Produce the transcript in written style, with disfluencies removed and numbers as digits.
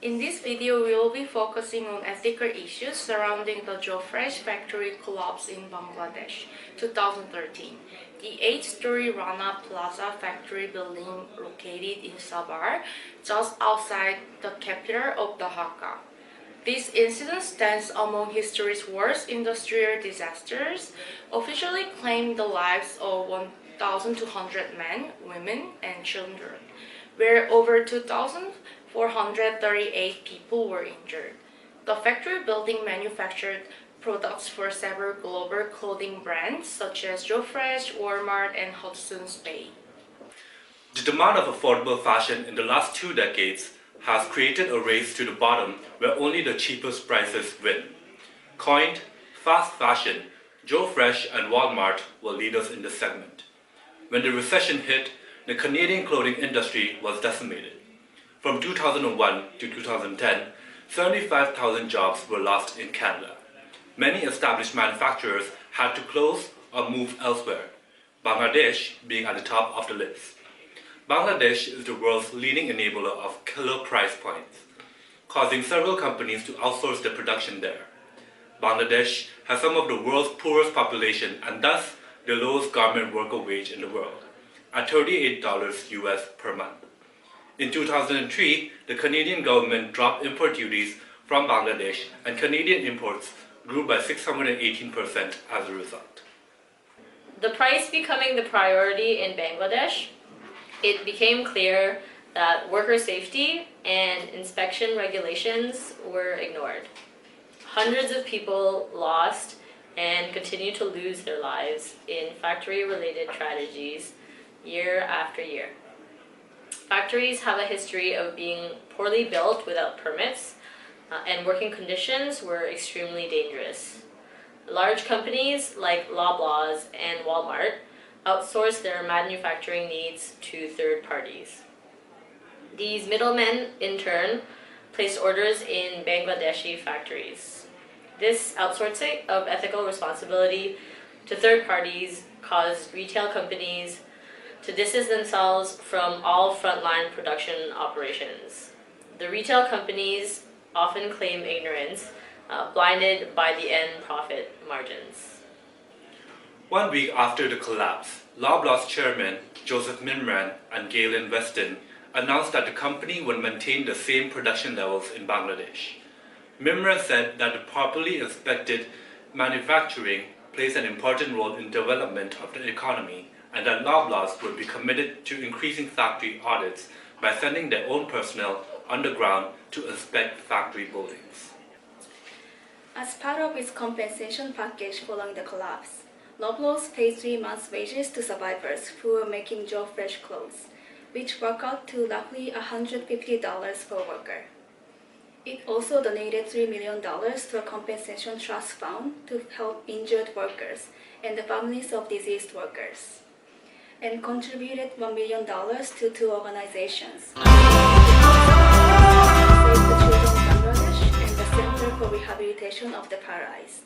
In this video, we will be focusing on ethical issues surrounding the JoeFresh factory collapse in Bangladesh, 2013. The 8-story Rana Plaza factory building located in Sabar, just outside the capital of the Dhaka. This incident stands among history's worst industrial disasters, officially claiming the lives of 1,200 men, women, and children, where over 2,438 people were injured. The factory building manufactured products for several global clothing brands such as JoeFresh, Walmart, and Hudson's Bay. The demand of affordable fashion in the last 2 decades has created a race to the bottom where only the cheapest prices win. Coined fast fashion, JoeFresh and Walmart were leaders in this segment. When the recession hit, the Canadian clothing industry was decimated. From 2001 to 2010, 75,000 jobs were lost in Canada. Many established manufacturers had to close or move elsewhere, Bangladesh being at the top of the list. Bangladesh is the world's leading enabler of killer price points, causing several companies to outsource their production there. Bangladesh has some of the world's poorest population and thus the lowest garment worker wage in the world, at $38 US per month. In 2003, the Canadian government dropped import duties from Bangladesh and Canadian imports grew by 618% as a result. The price becoming the priority in Bangladesh, it became clear that worker safety and inspection regulations were ignored. Hundreds of people lost and continue to lose their lives in factory-related tragedies year after year. Factories have a history of being poorly built without permits, and working conditions were extremely dangerous. Large companies like Loblaws and Walmart outsource their manufacturing needs to third parties. These middlemen, in turn, place orders in Bangladeshi factories. This outsourcing of ethical responsibility to third parties caused retail companies to distance themselves from all frontline production operations. The retail companies often claim ignorance, blinded by the end profit margins. 1 week after the collapse, Loblaws chairman Joseph Mimran and Galen Weston announced that the company would maintain the same production levels in Bangladesh. Mimran said that the properly inspected manufacturing plays an important role in development of the economy and that Loblaws would be committed to increasing factory audits by sending their own personnel underground to inspect factory buildings. As part of its compensation package following the collapse, Loblaws paid 3 months' wages to survivors who were making JoeFresh clothes, which worked out to roughly $150 per worker. It also donated $3 million to a compensation trust fund to help injured workers and the families of deceased workers, and contributed $1 million to 2 organizations: Save the Children of Bangladesh and the Center for Rehabilitation of the Paralyzed.